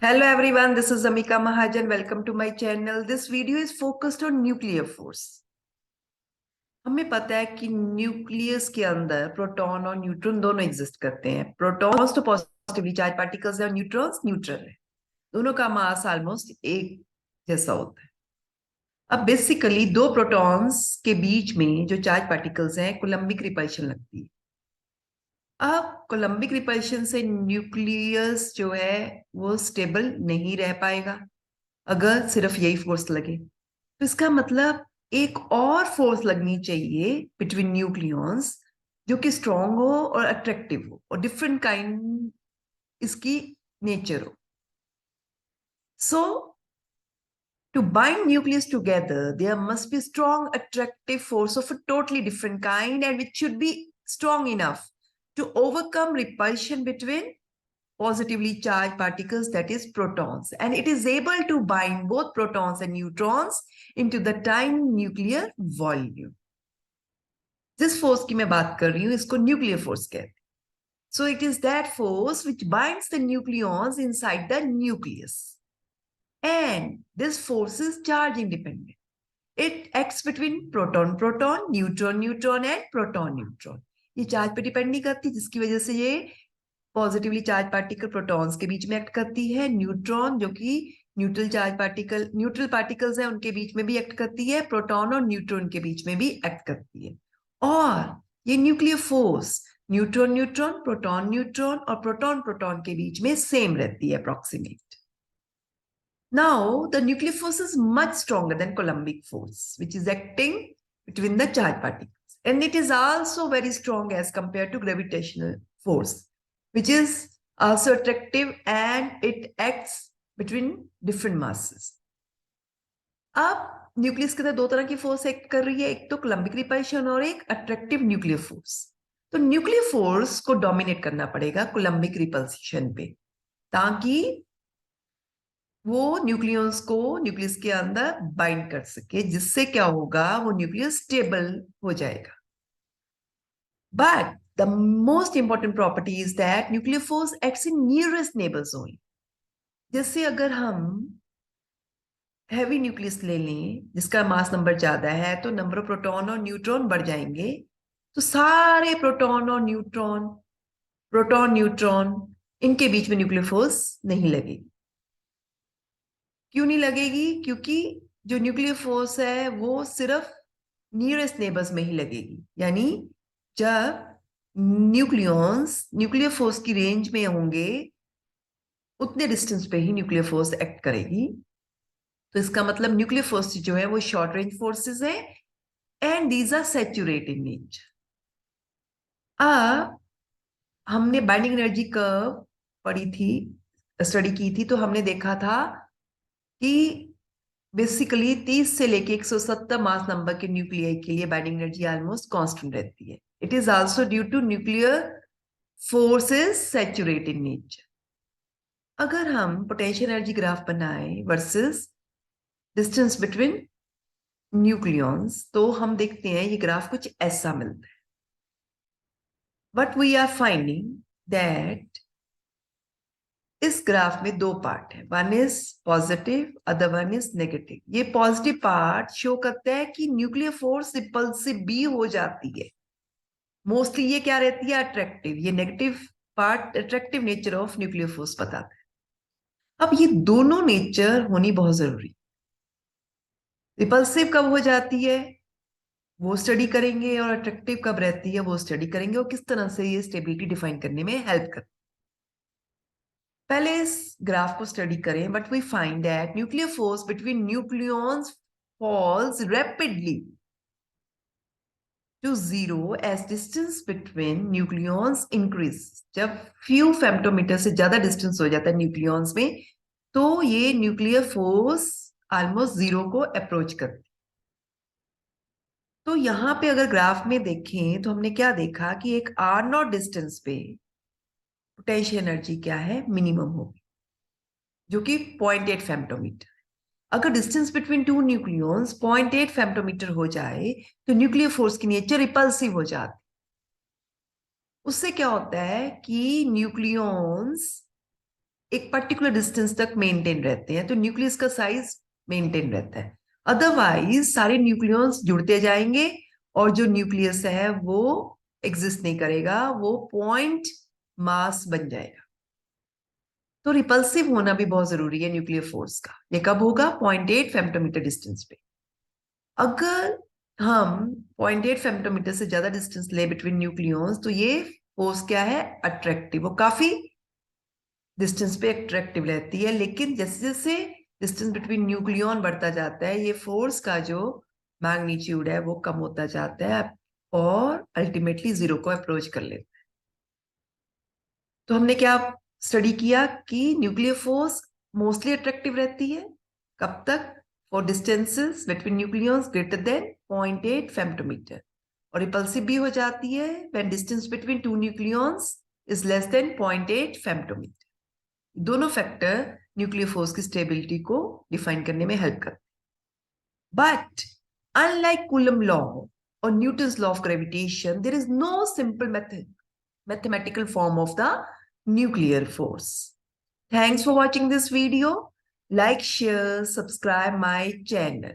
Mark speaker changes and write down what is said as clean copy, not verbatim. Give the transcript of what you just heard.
Speaker 1: Hello everyone, this is Amika Mahajan. Welcome to my channel. This video is focused on nuclear force. हमें पता है कि nucleus के अंदर प्रोटॉन और न्यूट्रॉन दोनों एग्जिस्ट करते हैं। प्रोटॉन्स तो पॉजिटिवली चार्ज पार्टिकल्स है और न्यूट्रॉन्स न्यूट्रल है। दोनों का मास ऑलमोस्ट एक जैसा होता है। अब बेसिकली दो प्रोटॉन्स के बीच में जो चार्ज पार्टिकल्स हैं कोलम्बिक रिपल्शन लगती है। अब कोलम्बिक रिपल्शन से न्यूक्लियस जो है वो स्टेबल नहीं रह पाएगा अगर सिर्फ यही फोर्स लगे। तो इसका मतलब एक और फोर्स लगनी चाहिए बिटवीन न्यूक्लियॉन्स जो कि स्ट्रॉन्ग हो और अट्रैक्टिव हो और डिफरेंट काइंड इसकी नेचर हो। सो to bind nucleus together there must be strong attractive force of a totally different kind, and which should be strong enough to overcome repulsion between positively charged particles, that is protons, and it is able to bind both protons and neutrons into the tiny nuclear volume. जिस force की मैं बात कर रही हूं इसको nuclear force कहते हैं. So it is that force which binds the nucleons inside the nucleus, and this force is charge independent. It acts between proton proton, neutron neutron and proton neutron. ये चार्ज पे depend नहीं करती, जिसकी वजह से ये पॉजिटिवली चार्ज पार्टिकल प्रोटॉन्स के बीच में एक्ट करती है। न्यूट्रॉन जो कि न्यूट्रल पार्टिकल्स हैं उनके बीच में भी एक्ट करती है। प्रोटॉन और न्यूट्रॉन के बीच में भी एक्ट करती है। और ये nuclear force neutron neutron, proton neutron और प्रोटॉन प्रोटॉन के बीच में सेम रहती है, approximate. Now, the nuclear force is much stronger than Coulombic force, which is acting between the charged particles. And it is also very strong as compared to gravitational force, which is also attractive, and it acts between different masses. अब nucleus के अंदर दो तरह की force act कर रही है, एक तो कोलम्बिक रिपल्शन और एक अट्रैक्टिव न्यूक्लियर फोर्स. तो न्यूक्लियर फोर्स को डोमिनेट करना पड़ेगा कोलम्बिक रिपल्शन पे, ताकि वो न्यूक्लियस को न्यूक्लियस के अंदर बाइंड कर सके, जिससे क्या होगा, वो न्यूक्लियस स्टेबल हो जाएगा. But the most important property is that nuclear force acts in nearest neighbours only. जैसे अगर हम हैवी न्यूक्लियस ले लें जिसका मास नंबर ज्यादा है, तो नंबर ऑफ प्रोटॉन और न्यूट्रॉन बढ़ जाएंगे. तो सारे प्रोटॉन न्यूट्रॉन इनके बीच में न्यूक्लियर फोर्स नहीं लगेगी. क्यों नहीं लगेगी? क्योंकि जो न्यूक्लियर फोर्स है वो सिर्फ नियरेस्ट नेबर्स में ही लगेगी. यानी जब न्यूक्लियॉन्स न्यूक्लियर फोर्स की रेंज में होंगे उतने डिस्टेंस पे ही न्यूक्लियर फोर्स एक्ट करेगी. तो इसका मतलब न्यूक्लियर फोर्स जो है वो शॉर्ट रेंज फोर्सेस है, and these are saturated in nature. हमने बाइंडिंग एनर्जी कर्व पढ़ी थी, स्टडी की थी, तो हमने देखा था कि बेसिकली 30 से लेके 170 मास नंबर के न्यूक्लियाई के लिए बाइंडिंग एनर्जी ऑलमोस्ट कांस्टेंट रहती है. It is also due to nuclear forces saturated in nature. अगर हम पोटेंशियल एनर्जी ग्राफ बनाए वर्सेस डिस्टेंस बिटवीन न्यूक्लियॉन्स, तो हम देखते हैं ये ग्राफ कुछ ऐसा मिलता है. But we are finding that इस ग्राफ में दो पार्ट है, one is positive, other one is negative. ये पॉजिटिव पार्ट शो करता है कि न्यूक्लियर फोर्स रिपल्सिव भी हो जाती है. मोस्टली ये क्या रहती है, अट्रैक्टिव. ये negative part attractive nature of nuclear force बताता है. अब ये दोनों नेचर होनी बहुत जरूरी. रिपल्सिव कब हो जाती है वो स्टडी करेंगे, और अट्रैक्टिव कब रहती है वो स्टडी करेंगे, और किस तरह से ये स्टेबिलिटी डिफाइन करने में हेल्प करती है. पहले इस ग्राफ को स्टडी करें. But we find that nuclear force between nucleons falls rapidly to zero as distance between nucleons increase. जब फ्यू फेम्टोमीटर से ज्यादा डिस्टेंस हो जाता है न्यूक्लियॉन्स में, तो ये न्यूक्लियर फोर्स ऑलमोस्ट जीरो को अप्रोच करती. तो यहां पे अगर ग्राफ में देखें तो हमने क्या देखा कि एक आर नॉट डिस्टेंस पे पोटेंशियल एनर्जी क्या है, मिनिमम होगी, जो कि 0.8 फेम्टोमीटर. अगर डिस्टेंस बिटवीन टू न्यूक्लियॉन्स 0.8 फेम्टोमीटर हो जाए तो न्यूक्लियर फोर्स की नेचर रिपल्सिव हो जाती. उससे क्या होता है कि न्यूक्लियॉन्स एक पर्टिकुलर डिस्टेंस तक मेंटेन रहते हैं, तो न्यूक्लियस का साइज मेंटेन रहता है। अदरवाइज सारे न्यूक्लियॉन्स जुड़ते जाएंगे और जो न्यूक्लियस है वो एग्जिस्ट नहीं करेगा, वो पॉइंट मास बन जाएगा। तो रिपल्सिव होना भी बहुत जरूरी है न्यूक्लियर फोर्स का। ये कब होगा? 0.8 फेम्टोमीटर डिस्टेंस पे। अगर हम 0.8 फेम्टोमीटर से ज्यादा डिस्टेंस ले बिटवीन न्यूक्लियॉन्स, तो ये फोर्स क्या है? अट्रैक्टिव। वो काफी डिस्टेंस पे अट्रैक्टिव रहती है, लेकिन जैसे जैसे डिस्टेंस बिटवीन न्यूक्लियॉन बढ़ता जाता है, ये फोर्स का जो मैग्नीट्यूड है वो कम होता जाता है और अल्टीमेटली जीरो को अप्रोच कर लेता है। तो हमने क्या स्टडी किया कि न्यूक्लियर फोर्स मोस्टली अट्रैक्टिव रहती है कब तक? For distances between nucleons greater than 0.8 femtometre, और रिपल्सिव भी हो जाती है when distance between two nucleons is less than 0.8 femtometre. दोनों फैक्टर न्यूक्लियर फोर्स की स्टेबिलिटी को डिफाइन करने में हेल्प करते हैं। बट अनलाइक कूलम लॉ और Newton's law of gravitation, there is no simple mathematical form of the nuclear force. Thanks for watching this video. Like, share, subscribe my channel.